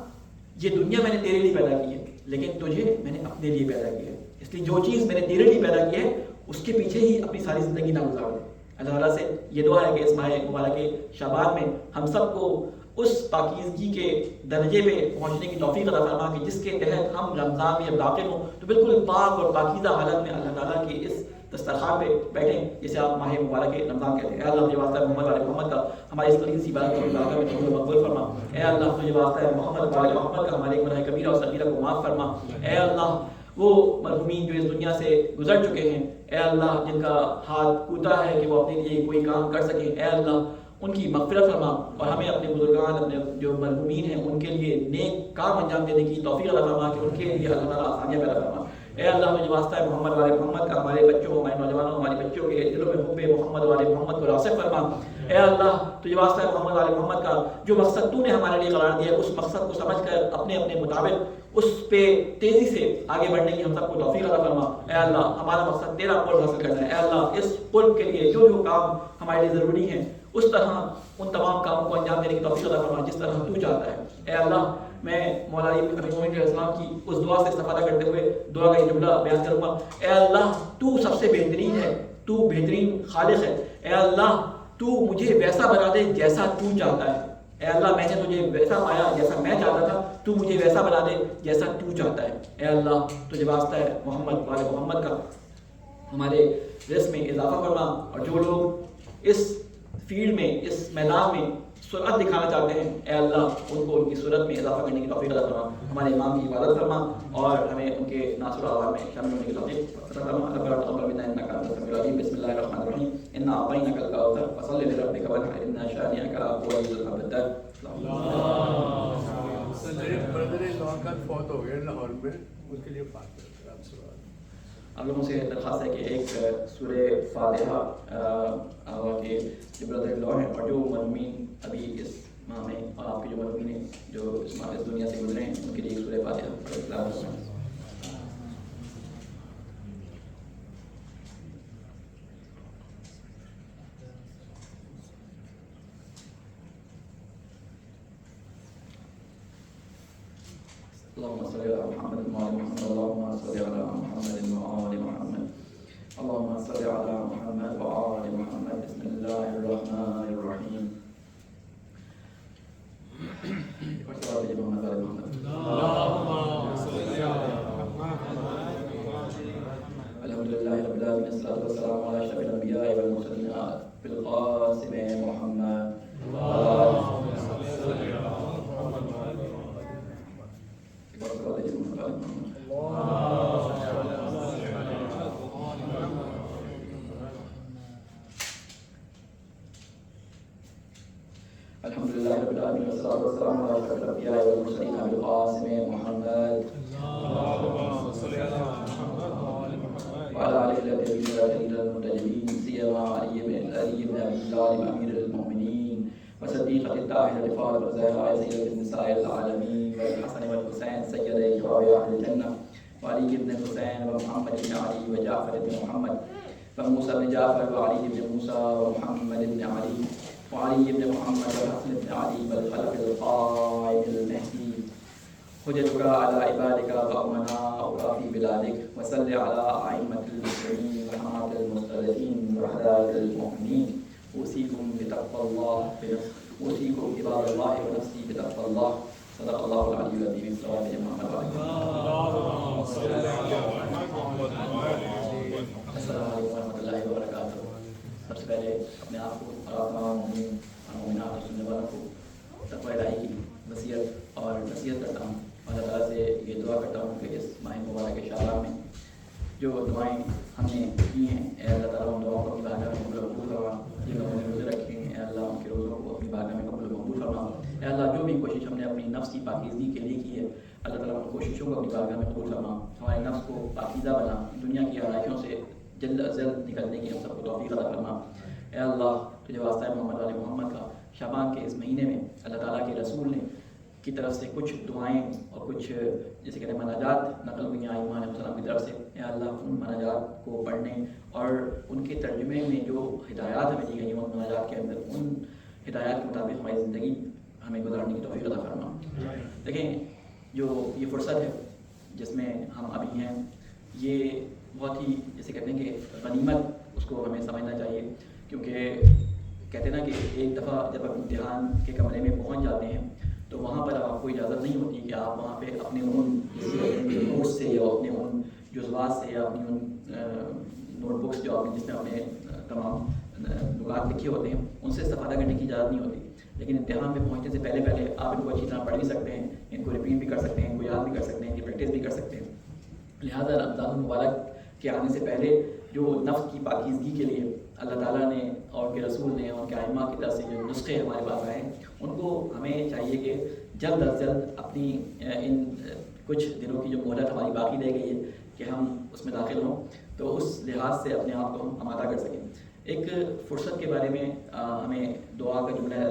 یہ دنیا میں نے تیرے لیے پیدا کی ہے لیکن تجھے میں نے اپنے لیے پیدا کیا ہے، اس لیے جو چیز میں نے تیرے لیے پیدا کی ہے اس کے پیچھے ہی اپنی ساری زندگی نہ گزارو. اللہ تعالیٰ سے یہ دعا ہے کہ اس ماہ مبارک شعبان میں ہم سب کو اس پاکیزگی کے درجے پہ پہنچنے کی توفیق عطا فرما کہ جس کے تحت ہم رمضان میں جب داخل ہوں تو بالکل پاک اور پاکیزہ حالت میں اللہ تعالیٰ کے اس دسترخوان پہ بیٹھیں جسے آپ ماہ مبارک رمضان کہتے ہیں. اے اللہ، تجھے واسطہ ہے محمد علیہ محمد کا ہماری اس قلیل سی عبادت کو برکت میں قبول مقبول فرما. اے اللہ، تجھے واسطہ ہے محمد علیہ محمد کا ہمارے گناہ کبیرہ اور صغیرہ کو معاف فرما. اے اللہ، وہ مرحومین جو اس دنیا سے گزر چکے ہیں، اے اللہ جن کا ہاتھ کوتا ہے کہ وہ اپنے لیے کوئی کام کر سکیں، اے اللہ ان کی مغفرت فرما اور ہمیں اپنے بزرگان، اپنے جو مرحومین ہیں ان کے لیے نیک کام انجام دینے کی توفیق عطا فرما کہ ان کے لیے اللہ تعالیٰ آسانیاں پیدا فرما. اے اللہ، مجھے واسطہ ہے محمد والے محمد کا ہمارے بچوں، ہمارے نوجوانوں، ہمارے بچوں کے دلوں میں حب محمد والے محمد کو راسخ فرما. اے اللہ، تجھے واسطہ ہے محمد والے محمد کا جو مقصد تو نے ہمارے لیے قرار دیا ہے اس مقصد کو سمجھ کر اپنے اپنے مطابق اس پہ تیزی سے آگے بڑھنے کی ہم سب کو توفیق عطا فرما. اے اللہ، ہمارا مقصد تیرا قرب حاصل کرنا ہے. اے اللہ، اس قرب کے لیے جو جو کام ہمارے لیے ضروری ہیں اس طرح ان تمام کاموں کو انجام دینے کی توفیق عطا فرما جس طرح تو چاہتا ہے. اے اللہ، میں مولا علی امیر المومنین علیہ السلام کی اس دعا سے استفادہ کرتے ہوئے دعا کا یہ جملہ بیان کروں گا. اے اللہ تو سب سے بہترین ہے, تو بہترین خالق ہے. اے اللہ تو مجھے ویسا بنا دے جیسا تو چاہتا ہے. اے اللہ میں نے تجھے ویسا پایا جیسا میں چاہتا تھا, تو مجھے ویسا بنا دے جیسا تو چاہتا ہے. اے اللہ تجھے واسطہ ہے محمد والے محمد کا ہمارے رزق میں اضافہ فرما, اور جو لوگ اس فیلڈ میں اس میدان میں سرعت دکھانا چاہتے ہیں اے اللہ ان کو ان کی سرعت میں اضافہ کرنے کی توفیق عطا فرما. ہمارے امام کی عبادت فرما اور ہمیں ان کے ناصر الاعضاء میں شامل ہونے کی توفیق عطا فرما. ربنا تقبل منا انك انت السميع العليم. بسم الله الرحمن الرحيم. انا اعطيناك الكوثر فصل لربك وانحر ان شانئك هو الابتر. میرے بردر ان لاء کا فوت ہو گیا لاہور میں, اس کے لیے بات کرتے ہیں آپ سے. آپ لوگوں سے درخواست ہے کہ ایک سورہ فاتحہ کے جو بردر ان لاء ہیں اور جو مرحومین ابھی اس ماہ میں اور آپ کے جو مرحومین ہیں جو اس ماہ اس دنیا سے گزرے ہیں ان کے لیے ایک سورہ فاتحہ تلاوت کریں. اللهم صل على محمد وعلى محمد. اللهم صل على محمد وعلى محمد. اللهم صل على محمد وعلى محمد. بسم الله الرحمن الرحيم. الحمد لله رب العالمين. الصلاة والسلام على أشرف الأنبياء والمرسلين بالقاسم محمد الحمد لله رب العالمين. والصلاة والسلام على أشرف الأنبياء والمرسلين بالقاسم محمد وعلى آله الطيبين الطاهرين المنتجبين سيما علي بن أبي طالب أمير المؤمنين وصديقة الطاهرة فاطمة الزهراء سيدة النساء العالمين والحسن والحسين سيدي شباب أهل الجنة وعلي بن الحسين ومحمد بن علي وجعفر بن محمد وموسى بن جعفر وعلي بن موسى ومحمد بن علي وعلي بن محمد وحسن بن علي والخلف القائم المهدي حجتك على عبادك وأمناؤك في بلادك وصل على أئمة المسلمين وحماة المستضعفين وحداة المؤمنين. أوصيكم بتقوى الله أوصيكم عباد الله ونفسي بتقوى الله. صدق الله العلي العظيم. صلوات محمد اللهم صل على محمد. السلام علیکم ورحمۃ اللہ وبرکاتہ. سب سے پہلے اپنے آپ کو اور تمام مومنات اور سننے والوں کو تقوی الہی کی وصیت اور نصیحت کرتا ہوں. اللہ تعالیٰ سے یہ دعا کرتا ہوں کہ اس ماہ مبارک شعبان میں جو دعائیں ہم نے کی ہیں اے اللہ تعالیٰ ان دعاؤں کو اپنی بارگاہ میں قبول قبول فرما. جن لوگوں نے روزے رکھے ہیں اے اللہ ان کے روزوں کو اپنی بارگاہ میں قبول قبول فرما. اے اللہ جو بھی کوشش ہم نے اپنی نفس کی پاکیزگی کے لیے کی ہے اللہ تعالیٰ ان کوششوں کو اپنی بارگاہ میں قبول فرما. ہمارے نفس کو پاکیزہ بنا, دنیا کی آرائشوں سے جلد از جلد نکلنے کی ہم سب کو توفیق عطا فرما. اے اللہ تجھے واسطہ ہے محمد والے محمد کا شعبان کے اس مہینے میں اللہ تعالیٰ کے رسول نے کی طرف سے کچھ دعائیں اور کچھ جیسے کہتے ہیں مناجات نقل ہوئی ہیں ایمان علیہ السلام کی طرف سے. اے اللہ ان مناجات کو پڑھنے اور ان کے ترجمے میں جو ہدایات ہمیں دی گئی ہیں ان مناجات کے اندر ان ہدایات کے مطابق ہماری زندگی ہمیں گزارنے کی توفیق عطا فرما. دیکھیں جو یہ فرصت ہے جس میں ہم ابھی ہیں یہ بہت ہی جیسے کہتے ہیں کہ غنیمت اس کو ہمیں سمجھنا چاہیے, کیونکہ کہتے ہیں نا کہ ایک دفعہ جب آپ امتحان کے کمرے میں پہنچ جاتے ہیں تو وہاں پر آپ کو اجازت نہیں ہوتی کہ آپ وہاں پہ اپنے ان نوٹس سے یا اپنے ان جزوات سے یا اپنی ان نوٹ بکس جو آپ نے جس میں اپنے تمام نکات لکھے ہوتے ہیں ان سے استفادہ کرنے کی اجازت نہیں ہوتی. لیکن امتحان میں پہنچنے سے پہلے پہلے آپ ان کو اچھی طرح پڑھ بھی سکتے ہیں, ان کو ریپیٹ بھی کر سکتے ہیں, ان کو یاد بھی کر سکتے ہیں, ان کی پریکٹس بھی کر سکتے ہیں. لہٰذا رمضان المبارک کے آنے سے پہلے جو نفس کی پاکیزگی کے لیے اللہ تعالیٰ نے اور کے رسول نے اور کے ائمہ کی طرف سے جو نسخے ہمارے پاس آئے ہیں ان کو ہمیں چاہیے کہ جلد از جلد اپنی ان کچھ دنوں کی جو مہلت ہماری باقی رہ گئی ہے کہ ہم اس میں داخل ہوں تو اس لحاظ سے اپنے آپ کو ہم آمادہ کر سکیں. ایک فرصت کے بارے میں ہمیں دعا کا جملہ ہے,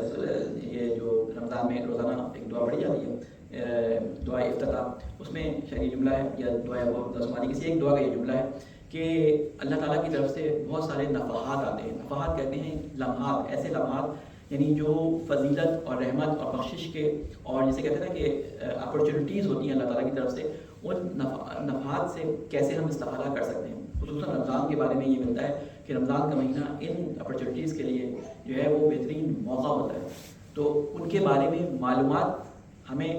یہ جو رمضان میں روزانہ ایک دعا پڑھی جاتی ہے دعا افتتاح, اس میں شرعی جملہ ہے یا دعا رسمانی کسی ایک دعا کا یہ جملہ ہے کہ اللہ تعالیٰ کی طرف سے بہت سارے نفحات آتے ہیں. نفحات کہتے ہیں لمحات, ایسے لمحات یعنی جو فضیلت اور رحمت اور بخشش کے اور جسے کہتے ہیں نا کہ اپرچونیٹیز ہوتی ہیں اللہ تعالیٰ کی طرف سے، ان نفعات سے کیسے ہم استفادہ کر سکتے ہیں. خصوصاً رمضان کے بارے میں یہ ملتا ہے کہ رمضان کا مہینہ ان اپرچونیٹیز کے لیے جو ہے وہ بہترین موقع ہوتا ہے. تو ان کے بارے میں معلومات ہمیں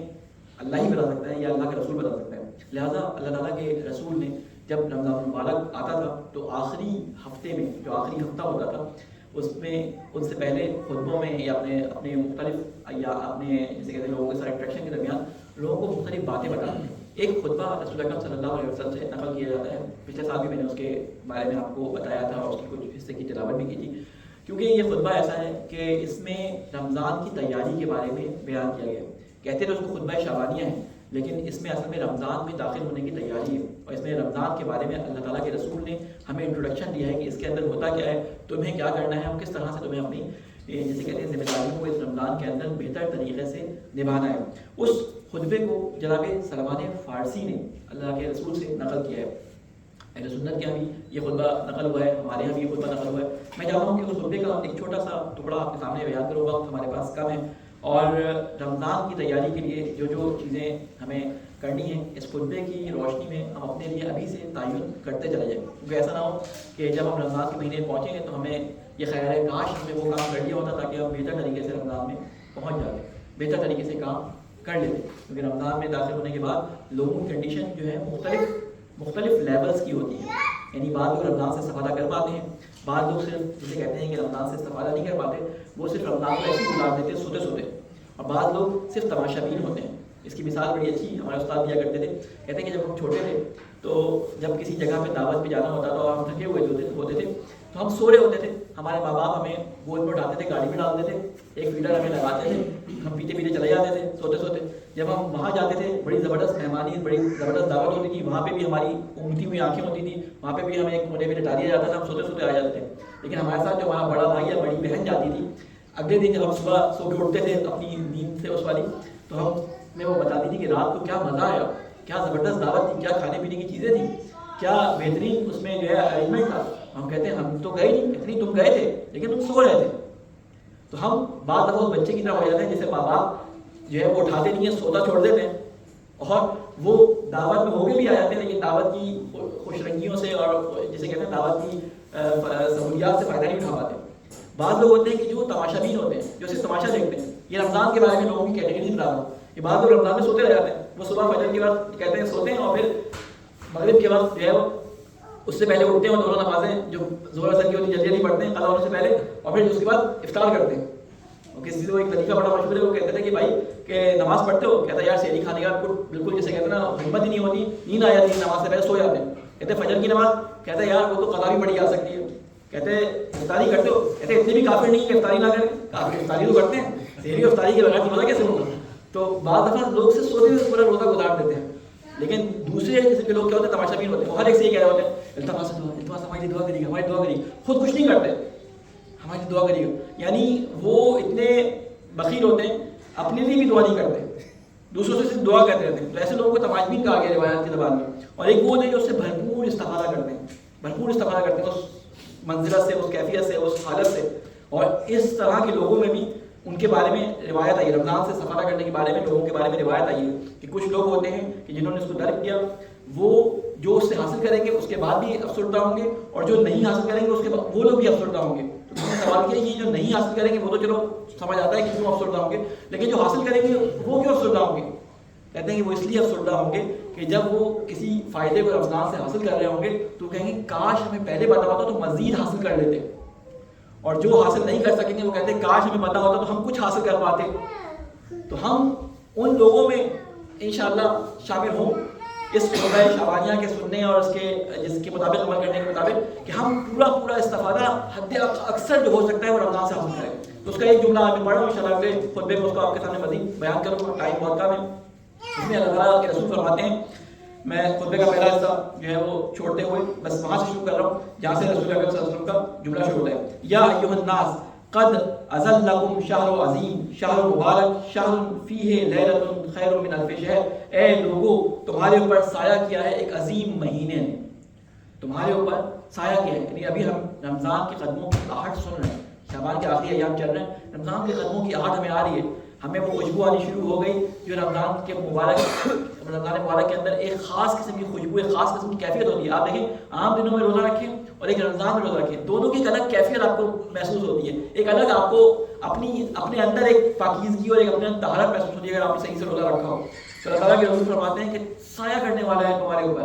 اللہ ہی بتا سکتا ہے یا اللہ کے رسول بتا سکتا ہے. لہٰذا اللہ تعالیٰ کے رسول نے جب رمضان المبارک آتا تھا تو آخری ہفتے میں جو آخری ہفتہ ہوتا تھا اس میں ان سے پہلے خطبوں میں یا اپنے مختلف یا اپنے جیسے کہتے ہیں لوگوں کے ساتھ انٹریکشن کے درمیان لوگوں کو مختلف باتیں بتاتے ہیں. ایک خطبہ رسول اکرم صلی اللہ علیہ وسلم سے نقل کیا جاتا ہے. پچھلے سال بھی میں نے اس کے بارے میں آپ کو بتایا تھا اور اس کی کچھ حصے کی تلاوت بھی کی تھی، کیونکہ یہ خطبہ ایسا ہے کہ اس میں رمضان کی تیاری کے بارے میں بیان کیا گیا. کہتے تو اس کو خطبہ شعبانیہ ہے، لیکن اس میں اصل میں رمضان میں داخل ہونے کی تیاری ہے. اور اس میں رمضان کے بارے میں اللہ تعالیٰ کے رسول نے ہمیں انٹروڈکشن دیا ہے کہ اس کے اندر ہوتا کیا ہے، تمہیں کیا کرنا ہے، ہم کس طرح سے تمہیں اپنی جیسے کہتے ہیں ذمہ داریوں کو اس رمضان کے اندر بہتر طریقے سے نبھانا ہے. اس خطبے کو جناب سلمان فارسی نے اللہ کے رسول سے نقل کیا ہے. اہل سنت کے یہاں بھی یہ خطبہ نقل ہوا ہے، ہمارے یہاں بھی یہ خطبہ نقل ہوا ہے. میں چاہتا ہوں کہ اس خطبے کا ایک چھوٹا سا ٹکڑا آپ کے سامنے بیان کروں. وقت ہمارے پاس کم ہے اور رمضان کی تیاری کے لیے جو چیزیں ہمیں کرنی ہیں اس خطبے کی روشنی میں ہم اپنے لیے ابھی سے تعین کرتے چلے جائیں. کیونکہ ایسا نہ ہو کہ جب ہم رمضان کے مہینے پہنچیں گے تو ہمیں یہ خیال ہے کاش ہم نے وہ کام کر لیا ہوتا تاکہ ہم بہتر طریقے سے رمضان میں پہنچ جاتے، بہتر طریقے سے کام کر لیتے. کیونکہ رمضان میں داخل ہونے کے بعد لوگوں کی کنڈیشن جو ہے مختلف لیولز کی ہوتی ہے. یعنی بعض لوگ رمضان سے استفادہ کر پاتے ہیں، بعض لوگ صرف جسے کہتے ہیں کہ رمضان سے استفادہ نہیں کر پاتے، وہ صرف رمضان کو ایسے ہی گزار دیتے سوتے سوتے، اور بعض لوگ صرف تماشا بین ہوتے ہیں. اس کی مثال بڑی اچھی ہمارے استاد دیا کرتے تھے. کہتے ہیں کہ جب ہم چھوٹے تھے تو جب کسی جگہ پہ دعوت پہ جانا ہوتا تو ہم تھکے ہوئے ہوتے تھے تو ہم سو رہے ہوتے تھے. ہمارے ماں باپ ہمیں گود میں اٹھاتے تھے، گاڑی میں ڈالتے تھے، ایک فیڈر ہمیں لگاتے تھے، ہم پیتے پیتے چلے جاتے تھے سوتے سوتے. جب ہم وہاں جاتے تھے بڑی زبردست مہمانی، بڑی زبردست دعوت ہوتی تھی، وہاں پہ بھی ہماری اونگتی ہوئی آنکھیں ہوتی تھیں، وہاں پہ بھی ہمیں ایک کونے پہ لٹا دیا جاتا تھا، ہم سوتے سوتے آ جاتے تھے. لیکن ہمارے ساتھ جو ہمارا بڑا بھائی یا بڑی بہن جاتی تھی، اگلے دن جب ہم صبح سو کے اٹھتے تھے اپنی نیند سے اس والی، تو ہمیں وہ بتاتی تھی کہ رات کو کیا مزہ آیا، کیا زبردست دعوت تھی، کیا کھانے پینے کی چیزیں تھیں، کیا بہترین اس میں جو ہے ارینجمنٹ تھا. ہم کہتے ہیں ہم تو گئے نہیں، اتنی تم گئے تھے لیکن تم سو رہے تھے. تو ہم بعض دفعہ بچے کی طرح ہو جاتے ہیں جسے ماں باپ جو ہے وہ اٹھاتے نہیں ہیں، سوتا چھوڑ دیتے ہیں، اور وہ دعوت میں ہو کے بھی آ جاتے ہیں لیکن دعوت کی خوش رنگیوں سے اور جسے کہتے ہیں دعوت کی سہولیات سے فائدہ نہیں اٹھا پاتے. بعض لوگ ہوتے ہیں کہ جو تماشا بین ہوتے ہیں، جو صرف تماشا دیکھتے ہیں. یہ رمضان کے بارے میں لوگوں کی کیٹیگری بتا رہا ہوں کہ بعض لوگ رمضان میں سوتے رہ جاتے ہیں. وہ صبح فجر کے بعد کہتے ہیں سوتے ہیں اور پھر مغرب کے وقت جو ہے وہ اس سے پہلے اٹھتے ہیں اور دونوں نمازیں جو ظہر اثر کی ہوتی ہیں جلدی جلدی پڑھتے ہیں قضا ہونے سے پہلے، اور پھر اس کے بعد افطار کرتے ہیں. اور کسی سے وہ ایک طریقہ بڑا مشہور ہے، وہ کہتے تھے کہ بھائی کہ نماز پڑھتے ہو؟ کہتا ہے یار سحری کھانے کا بالکل جیسے کہتے ہیں نا ہمت ہی نہیں ہوتی، نیند آ جاتی ہے، نماز سے پہلے سو جاتے ہیں. کہتے ہیں فجر کی نماز، کہتے ہیں یار وہ تو قضا بھی پڑھی جا سکتی ہے. کہتے ہیں افطاری کرتے ہو؟ کہتے ہیں اتنے بھی کافر نہیں کہ افطاری نہ کریں، کافر افطاری تو کرتے ہیں، سحری افطاری کے بغیر روزہ کیسے ہوگا؟ تو بعض دفعہ لوگ سے سوتے ہوئے پورا روزہ گزار دیتے ہیں. لیکن دوسرے قسم کے لوگ کیا ہوتے ہیں، تماشا بین ہوتے ہیں. وہ ہر ایک سے یہ کہہ رہے ہوتے ہیں التماس ہماری دعا کریے گا، ہماری دعا کریے. خود کچھ نہیں کرتے، ہماری دعا کریے گا. یعنی وہ اتنے بخیل ہوتے ہیں، اپنے لیے بھی دعا نہیں کرتے، دوسروں سے صرف دعا کہتے رہتے ہیں. تو ایسے لوگوں کو تماش بین کہا گیا روایات کی زبان میں. اور ایک وہ ہوتے ہیں جو اس سے بھرپور استفادہ کرتے ہیں، بھرپور استفادہ کرتے ہیں اس منزلت سے، اس کیفیت سے، اس حالت سے. اور اس طرح کے لوگوں میں بھی ان کے بارے میں روایت آئی ہے، رمضان سے استفادہ کرنے کے بارے میں لوگوں کے بارے میں روایت آئی ہے کہ کچھ لوگ ہوتے ہیں کہ جنہوں نے اس کو درک کیا، وہ جو اس سے حاصل کریں گے اس کے بعد بھی افسردہ ہوں گے، اور جو نہیں حاصل کریں گے اس کے بعد وہ لوگ بھی افسردہ ہوں گے. تو میں نے سوال کیا کہ جو نہیں حاصل کریں گے وہ تو چلو سمجھ آتا ہے کہ کیوں افسردہ ہوں گے، لیکن جو حاصل کریں گے وہ کیوں افسردہ ہوں گے؟ کہتے ہیں کہ وہ اس لیے افسردہ ہوں گے کہ جب وہ کسی فائدے کو رمضان سے حاصل کر رہے ہوں گے تو کہیں گے کاش ہمیں پہلے پتا ہوتا تو مزید حاصل کر لیتے. اور جو حاصل نہیں کر سکیں گے وہ کہتے ہیں کاش ہمیں پتا ہوتا تو ہم کچھ حاصل کر پاتے. تو ہم ان لوگوں میں انشاءاللہ شامل ہوں اس خطبہ شعبانیہ کے سننے اور جس کے مطابق عمل کرنے کے مطابق کہ ہم پورا استفادہ حد اکثر جو ہو سکتا ہے وہ رمضان سے حاصل کریں. تو اس کا ایک جملہ میں پڑھ رہا ہوں انشاءاللہ اگلے خطبے میں اس کو آپ کے سامنے مزید بیان کروں گا، ٹائم بہت کم ہے. اس میں اللہ تعالیٰ کے رسول فرماتے ہیں، میں خطبے کا پہلا حصہ جو ہے وہ چھوڑتے ہوئے بس وہاں سے شروع کر رہا ہوں جہاں سے رسول اکرم صلی اللہ علیہ وسلم کا جملہ شروع ہوتا ہے. یا ایھا الناس قد اظلکم شہر عظیم شہر مبارک شہر فیہ لیلۃ خیر من الف شہر. اے لوگو تمہارے اوپر سایہ کیا ہے ایک عظیم مہینے نے، تمہارے اوپر سایہ کیا ہے. یعنی ابھی ہم رمضان کے قدموں کی آہٹ سن رہے ہیں، شعبان کے آخری ایام چل رہے ہیں, رمضان کے قدموں کی آہٹ ہمیں آ رہی ہے, ہمیں وہ خوشبو آنی شروع ہو گئی جو رمضان مبارک کے اندر ایک خاص قسم کی خوشبو, ایک خاص قسم کی کیفیت ہوتی ہے. آپ دیکھیں عام دنوں میں روزہ رکھیں اور ایک رمضان میں روزہ رکھیں, دونوں کی ایک الگ کیفیت آپ کو محسوس ہوتی ہے, ایک الگ آپ کو اپنے اندر ایک پاکیزگی اور ایک اپنے اندر طہارت محسوس ہوتی ہے اگر آپ نے صحیح سے روزہ رکھا ہو. تو اللہ تعالیٰ کے رسول فرماتے ہیں کہ سایہ کرنے والا ہے تمہارے اوپر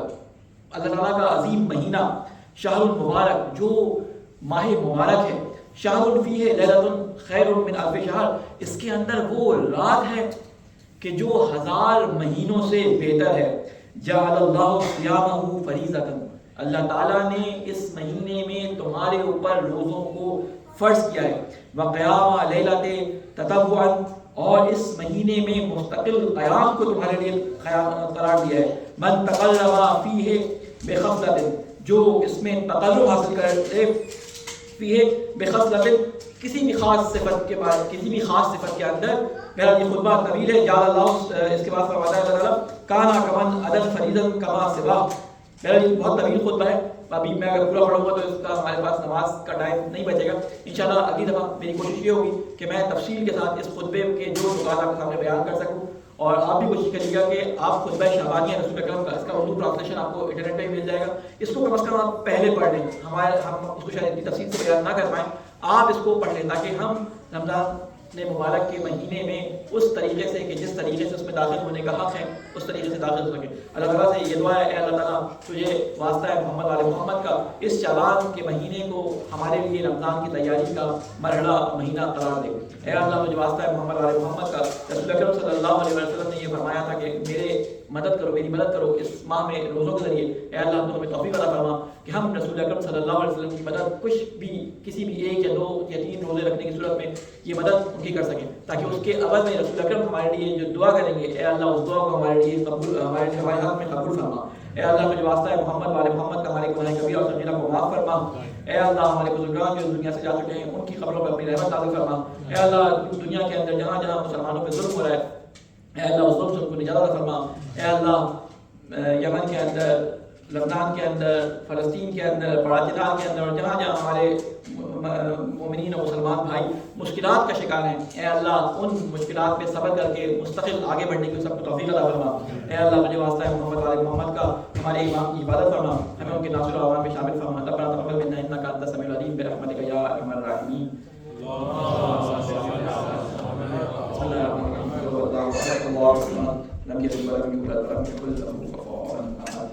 اللہ تعالیٰ کا عظیم مہینہ شہر المبارک, جو ماہ مبارک ہے, شہر فیہ لیلۃ خیر من الف شہر, اس کے اندر وہ رات ہے کہ جو 1000 مہینوں سے بہتر ہے. جعل اللہ صیامہ فریضۃ, اللہ تعالیٰ نے اس مہینے میں تمہارے اوپر روزوں کو فرض کیا ہے. وقیام لیلۃ تطوعا, اور اس مہینے میں مستقل قیام کو تمہارے لیے قرار دیا ہے. من تقرب فیہ بخصلۃ, جو اس میں تقرب حاصل کرے, فیہ بخصلۃ, کسی بھی خاص صفت کے بعد, کسی بھی خاص صفت کے اندر. میرا یہ خطبہ طویل ہے, جعل اللہ, اس کے بعد فرماتا ہے اللہ تعالیٰ کانا کمن عدد فریضا کما سوا. میرا یہ بہت طویل خطبہ ہے, ابھی میں اگر پورا پڑھوں گا تو اس کا ہمارے پاس نماز کا ٹائم نہیں بچے گا. انشاءاللہ اگلی دفعہ میری کوشش یہ ہوگی کہ میں تفصیل کے ساتھ اس خطبے کے جو نکات آپ کے سامنے بیان کر سکوں, اور آپ بھی کوشش کریے گا کہ آپ خطبہ شعبانیہ رسول اکرم کا, اس کا اردو ٹرانسلیشن آپ کو انٹرنیٹ پہ مل جائے گا, اس کو کم از کم آپ پہلے پڑھ لیں. ہم اس کو شاید اتنی تفصیل سے بیان نہ کر پائیں, آپ اس کو پڑھ لیں تاکہ ہم رمضان مبارک کے مہینے میں اس طریقے سے کہ جس طریقے سے اس میں داخل ہونے کا حق ہے اس طریقے سے داخل ہو سکے. اللہ تعالیٰ سے یہ دعا ہے, اے اللہ تعالیٰ تجھے واسطہ ہے محمد والے محمد کا, اس شعبان کے مہینے کو ہمارے لیے رمضان کی تیاری کا مرحلہ مہینہ قرار دے. اے اللہ مجھے واسطہ ہے محمد والے محمد کا, رسول اکرم صلی اللہ علیہ وسلم نے یہ فرمایا تھا کہ میرے مدد کرو, میری مدد کرو اس ماہ میں روزوں کے ذریعے. اے اللہ تو ہمیں توفیق عطا فرما کہ ہم رسول اکرم صلی اللہ علیہ وسلم کی مدد کچھ بھی, کسی بھی 1 یا 2 یا 3 روزے رکھنے کی صورت میں یہ مدد ان کی کر سکیں, تاکہ اس کے عوض میں رسول اکرم ہمارے لیے جو دعا کریں گے, اے اللہ اس دعا کو ہمارے لیے قبول, ہمارے حق میں قبول فرما. اے اللہ مجھے واسطہ ہے محمد والے محمد کا ہمارے گناہ کبیرہ اور صغیرہ کو معاف فرما. اے اللہ ہمارے بزرگان جو دنیا سے جا چکے ہیں ان کی قبروں پر اپنی رحمت نازل فرما. اے اللہ دنیا کے اندر جہاں جہاں مسلمانوں پہ ظلم ہو رہا ہے, اے اللہ اس ظلم سے ان کو نجات عطا فرما. اے اللہ یمن کے اندر, لبنان کے اندر, فلسطین کے اندر, پاکستان کے اندر, اور جہاں جہاں ہمارے مومنین اور مسلمان بھائی مشکلات کا شکار ہیں, اے اللہ ان مشکلات پہ صبر کر کے مستقل آگے بڑھنے کی سب کو توفیق عطا فرما. اے اللہ مجھے واسطہ ہے محمد والے محمد کا ہمارے امام کی عبادت فرما, ہمیں ان کے ناصر و عوام میں شامل فرما. ربنا تقبل منا انک انت السمیع العلیم برحمتک یا ارحم الراحمین. لم يكن ولم يولد ولم يكن له كفوا احد.